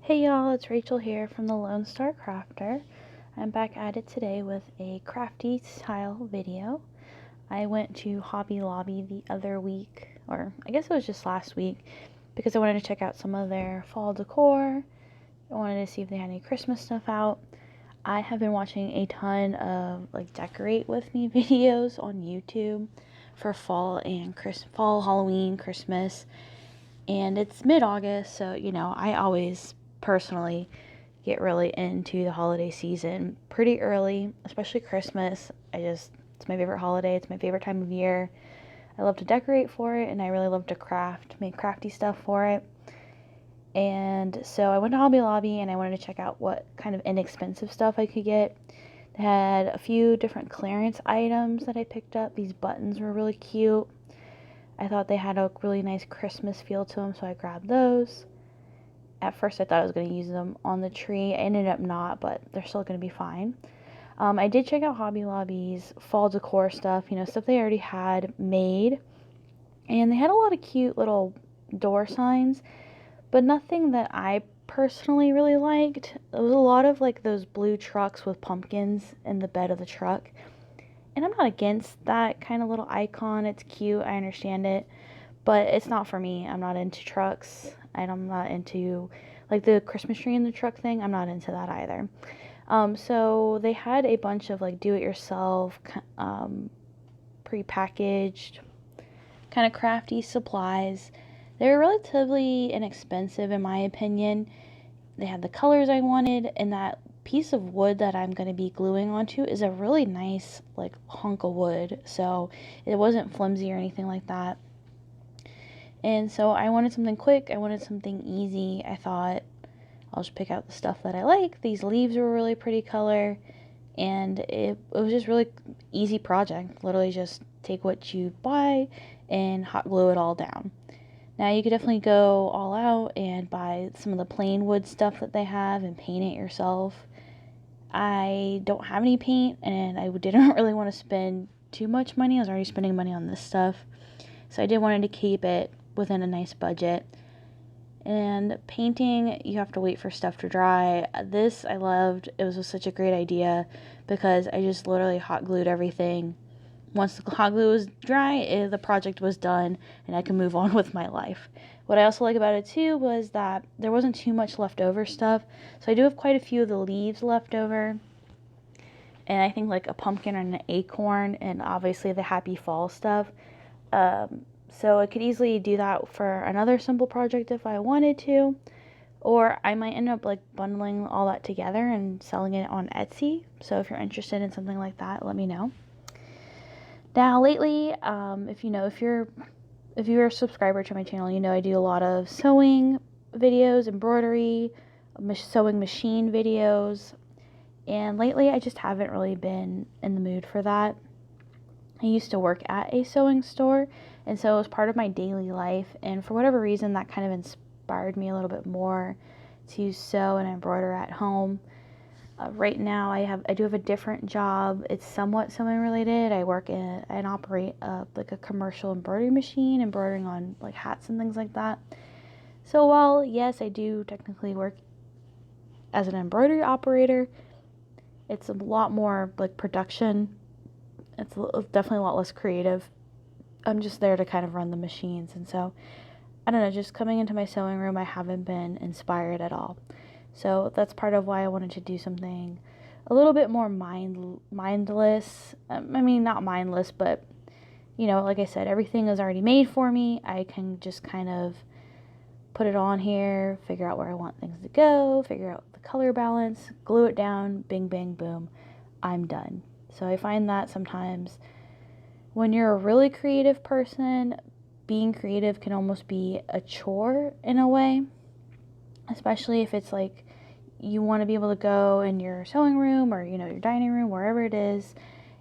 Hey y'all, it's Rachel here from the Lone Star Crafter. I'm back at it today with a crafty style video. I went to Hobby Lobby the other week, or I guess it was just last week, because I wanted to check out some of their fall decor. I wanted to see if they had any Christmas stuff out. I have been watching a ton of decorate with me videos on YouTube for fall and fall, Halloween, Christmas, and it's mid-August, so I always personally get really into the holiday season pretty early, especially Christmas. It's my favorite holiday. It's my favorite time of year. I love to decorate for it, and I really love to make crafty stuff for it. And so I went to Hobby Lobby and I wanted to check out what kind of inexpensive stuff I could get. They had a few different clearance items that I picked up. These buttons were really cute. I thought they had a really nice Christmas feel to them, so I grabbed those. At first I thought I was going to use them on the tree. I ended up not, but they're still going to be fine. I did check out Hobby Lobby's fall decor stuff, stuff they already had made. And they had a lot of cute little door signs, but nothing that I personally really liked. It was a lot of those blue trucks with pumpkins in the bed of the truck. And I'm not against that kind of little icon. It's cute. I understand it. But it's not for me. I'm not into trucks. And I'm not into the Christmas tree in the truck thing. I'm not into that either. So they had a bunch of do-it-yourself, pre-packaged, kind of crafty supplies. They were relatively inexpensive in my opinion. They had the colors I wanted, and that piece of wood that I'm going to be gluing onto is a really nice hunk of wood. So it wasn't flimsy or anything like that. And so I wanted something quick. I wanted something easy. I thought I'll just pick out the stuff that I like. These leaves were a really pretty color, and it was just really easy project. Literally just take what you buy and hot glue it all down. Now you could definitely go all out and buy some of the plain wood stuff that they have and paint it yourself. I don't have any paint, and I didn't really want to spend too much money. I was already spending money on this stuff, so I did wanted to keep it within a nice budget. And painting, you have to wait for stuff to dry. This I loved. It was just such a great idea because I just literally hot glued everything. Once the hot glue was dry, the project was done and I could move on with my life. What I also like about it too was that there wasn't too much leftover stuff. So I do have quite a few of the leaves left over. And I think a pumpkin and an acorn, and obviously the happy fall stuff. So I could easily do that for another simple project if I wanted to. Or I might end up bundling all that together and selling it on Etsy. So if you're interested in something like that, let me know. Now lately, if you're a subscriber to my channel, I do a lot of sewing videos, embroidery, sewing machine videos. And lately I just haven't really been in the mood for that. I used to work at a sewing store, and so it was part of my daily life, and for whatever reason that kind of inspired me a little bit more to sew and embroider at home. Right now I do have a different job. It's somewhat sewing related. I work in and operate a commercial embroidery machine, embroidering on hats and things like that. So while yes, I do technically work as an embroidery operator, it's a lot more production. It's definitely a lot less creative. I'm just there to kind of run the machines. And so, I don't know, just coming into my sewing room, I haven't been inspired at all. So that's part of why I wanted to do something a little bit more mindless. I mean, not mindless, but, like I said, everything is already made for me. I can just kind of put it on here, figure out where I want things to go, figure out the color balance, glue it down, bing, bang, boom, I'm done. So I find that sometimes when you're a really creative person, being creative can almost be a chore in a way, especially if it's you want to be able to go in your sewing room or your dining room, wherever it is,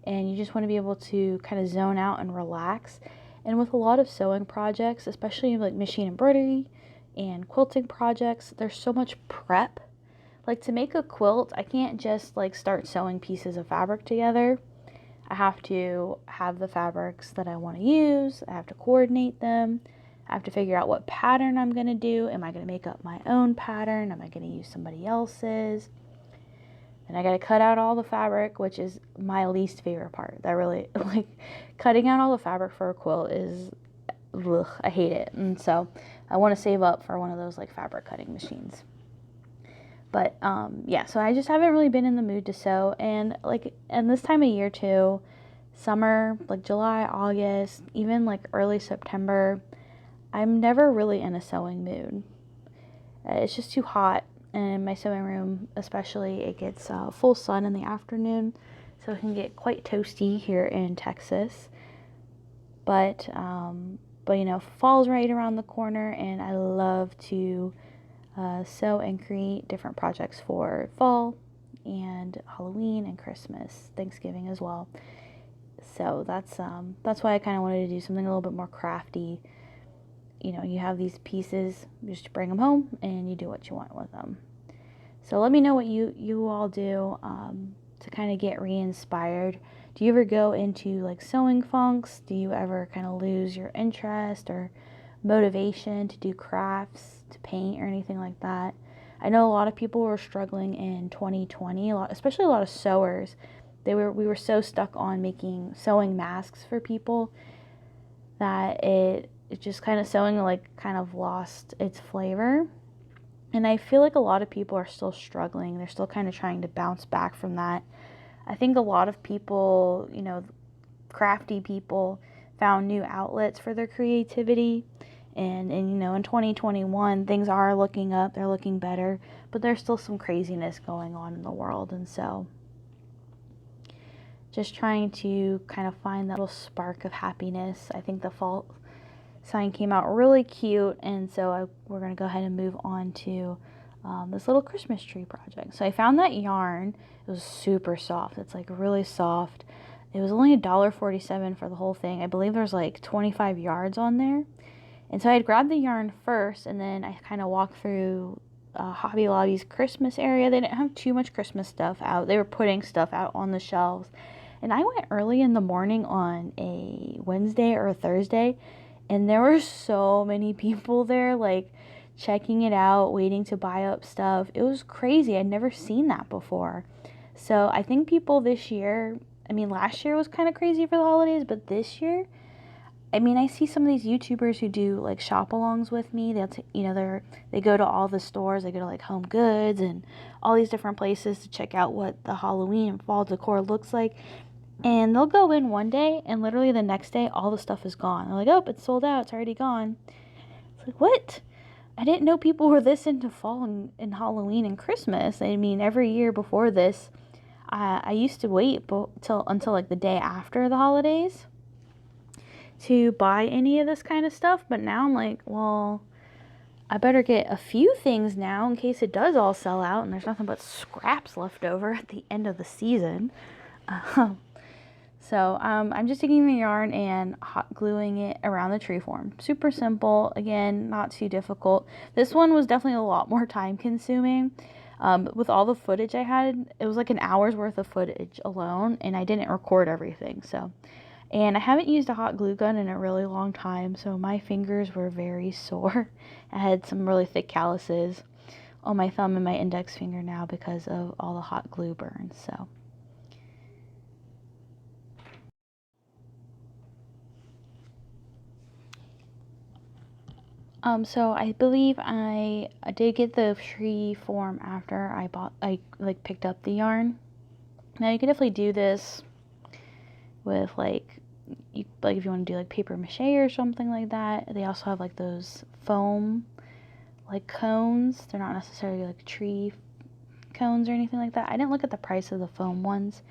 and you just want to be able to kind of zone out and relax. And with a lot of sewing projects, especially machine embroidery and quilting projects, there's so much prep. To make a quilt, I can't just start sewing pieces of fabric together. I have to have the fabrics that I want to use. I have to coordinate them. I have to figure out what pattern I'm going to do. Am I going to make up my own pattern? Am I going to use somebody else's? And I got to cut out all the fabric, which is my least favorite part. That really, like, cutting out all the fabric for a quilt is, ugh, I hate it. And so I want to save up for one of those, like, fabric cutting machines. But, yeah, so I just haven't really been in the mood to sew. And, like, and this time of year, too, summer, like July, August, even, like, early September, I'm never really in a sewing mood. It's just too hot. And in my sewing room, especially, it gets full sun in the afternoon, so it can get quite toasty here in Texas. But you know, fall's right around the corner, and I love to sew and create different projects for fall and Halloween and Christmas, Thanksgiving as well. So that's why I kind of wanted to do something a little bit more crafty. You know, you have these pieces, you just bring them home and you do what you want with them. So let me know what you all do to kind of get re-inspired. Do you ever go into like sewing funks? Do you ever kind of lose your interest or motivation to do crafts, to paint or anything like that? I know a lot of people were struggling in 2020, especially a lot of sewers. We were so stuck on making sewing masks for people that it just kind of sewing like kind of lost its flavor. And I feel like a lot of people are still struggling. They're still kind of trying to bounce back from that. I think a lot of people, you know, crafty people found new outlets for their creativity. And you know, in 2021, things are looking up, they're looking better, but there's still some craziness going on in the world. And so just trying to kind of find that little spark of happiness. I think the fall sign came out really cute, and so we're going to go ahead and move on to this little Christmas tree project. So I found that yarn. It was super soft. It's like really soft. It was only $1.47 for the whole thing. I believe there's like 25 yards on there. And so I had grabbed the yarn first, and then I kind of walked through Hobby Lobby's Christmas area. They didn't have too much Christmas stuff out. They were putting stuff out on the shelves. And I went early in the morning on a Wednesday or a Thursday, and there were so many people there, like, checking it out, waiting to buy up stuff. It was crazy. I'd never seen that before. So I think people this year, I mean, last year was kind of crazy for the holidays, but this year, I mean, I see some of these YouTubers who do, like, shop-alongs with me. They go to all the stores. They go to, like, Home Goods and all these different places to check out what the Halloween and fall decor looks like. And they'll go in one day, and literally the next day, all the stuff is gone. They're like, oh, it's sold out. It's already gone. It's like, what? I didn't know people were this into fall and Halloween and Christmas. I mean, every year before this, I used to wait until like the day after the holidays to buy any of this kind of stuff. But now I'm like, well, I better get a few things now in case it does all sell out and there's nothing but scraps left over at the end of the season. So I'm just taking the yarn and hot gluing it around the tree form. Super simple. Again, not too difficult. This one was definitely a lot more time consuming. With all the footage I had, it was like an hour's worth of footage alone, and I didn't record everything. And I haven't used a hot glue gun in a really long time, so my fingers were very sore. I had some really thick calluses on my thumb and my index finger now because of all the hot glue burns. So I believe I did get the tree form after I picked up the yarn. Now you can definitely do this with like if you want to do like paper mache or something like that. They also have like those foam like cones. They're not necessarily like tree cones or anything like that. I didn't look at the price of the foam ones,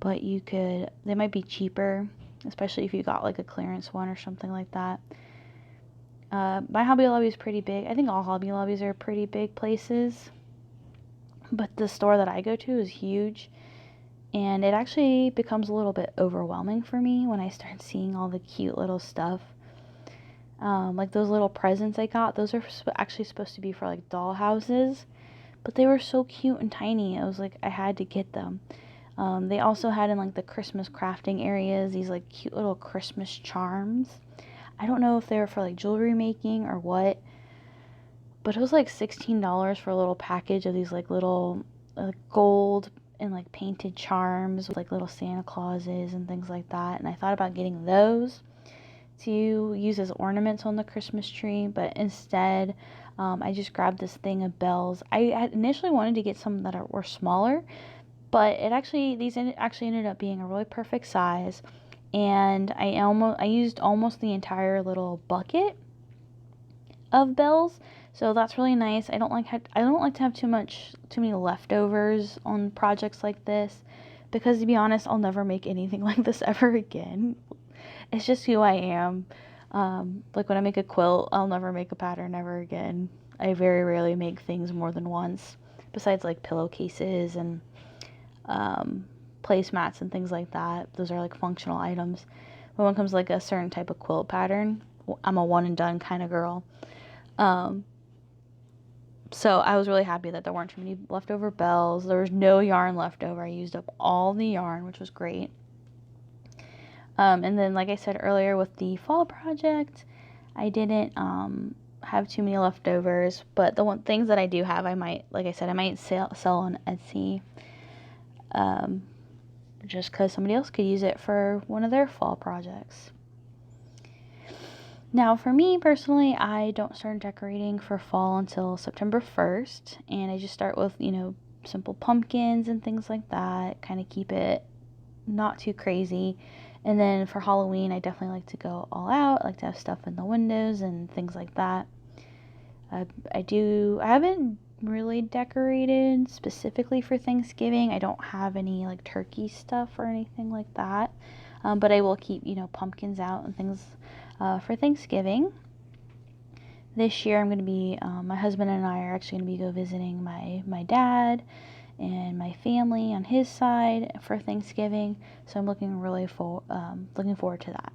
but they might be cheaper, especially if you got like a clearance one or something like that. My Hobby Lobby is pretty big. I think all Hobby Lobbies are pretty big places, but the store that I go to is huge, and it actually becomes a little bit overwhelming for me when I start seeing all the cute little stuff. Like those little presents I got, those are actually supposed to be for like doll houses, but they were so cute and tiny. I was like, I had to get them. They also had in like the Christmas crafting areas these like cute little Christmas charms. I don't know if they were for like jewelry making or what, but it was like $16 for a little package of these like little gold and like painted charms with like little Santa Clauses and things like that. And I thought about getting those to use as ornaments on the Christmas tree, but instead I just grabbed this thing of bells. I had initially wanted to get some that were smaller, but these actually ended up being a really perfect size, and I used almost the entire little bucket of bells, so that's really nice. I don't like to have too many leftovers on projects like this, because to be honest, I'll never make anything like this ever again. It's just who I am. Like when I make a quilt, I'll never make a pattern ever again. I very rarely make things more than once, besides like pillowcases and placemats and things like that. Those are like functional items. But when it comes to like a certain type of quilt pattern, I'm a one and done kind of girl. So I was really happy that there weren't too many leftover bells. There was no yarn left over. I used up all the yarn, which was great. And then, like I said earlier, with the fall project, I didn't have too many leftovers. But the things that I do have, I might sell on Etsy. Just because somebody else could use it for one of their fall projects. Now, for me personally, I don't start decorating for fall until September 1st, and I just start with, simple pumpkins and things like that, kind of keep it not too crazy. And then for Halloween, I definitely like to go all out. I like to have stuff in the windows and things like that. I haven't really decorated specifically for Thanksgiving. I don't have any like turkey stuff or anything like that. But I will keep, pumpkins out and things for Thanksgiving. This year I'm going to be, my husband and I are actually going to be visiting my dad and my family on his side for Thanksgiving. So I'm looking forward to that.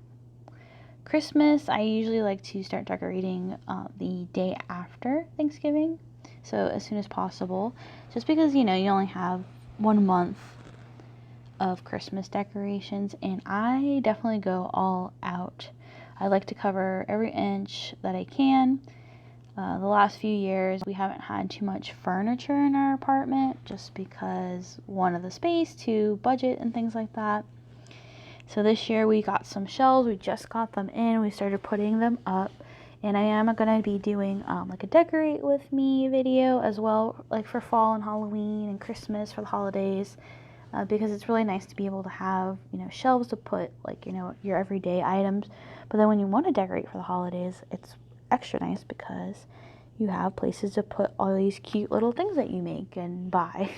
Christmas, I usually like to start decorating the day after Thanksgiving. So as soon as possible, just because, you only have 1 month of Christmas decorations, and I definitely go all out. I like to cover every inch that I can. The last few years, we haven't had too much furniture in our apartment, just because, one, of the space, two, budget and things like that. So this year we got some shelves. We just got them in. We started putting them up. And I am going to be doing like a decorate with me video as well, like for fall and Halloween and Christmas for the holidays. Because it's really nice to be able to have, shelves to put like, your everyday items. But then when you want to decorate for the holidays, it's extra nice because you have places to put all these cute little things that you make and buy.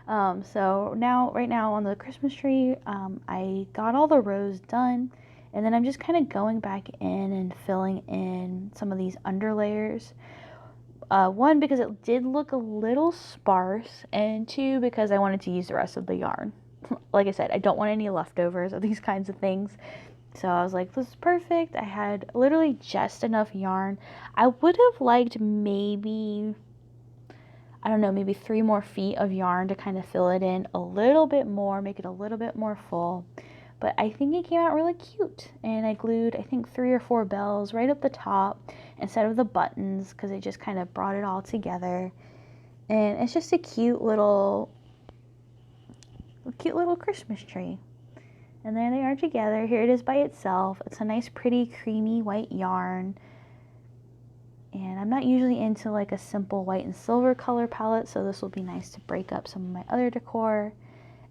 So right now on the Christmas tree, I got all the rows done, and then I'm just kind of going back in and filling in some of these underlayers. One, because it did look a little sparse, and two, because I wanted to use the rest of the yarn. Like I said, I don't want any leftovers of these kinds of things. So I was like, this is perfect. I had literally just enough yarn. I would have liked maybe 3 more feet of yarn to kind of fill it in a little bit more, make it a little bit more full. But I think it came out really cute. And I glued, I think, 3 or 4 bells right up the top instead of the buttons, because it just kind of brought it all together. And it's just a cute little Christmas tree. And there they are together. Here it is by itself. It's a nice, pretty, creamy white yarn. And I'm not usually into like a simple white and silver color palette, so this will be nice to break up some of my other decor.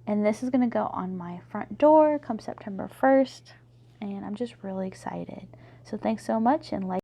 And this is going to go on my front door come September 1st. And I'm just really excited. So thanks so much, and like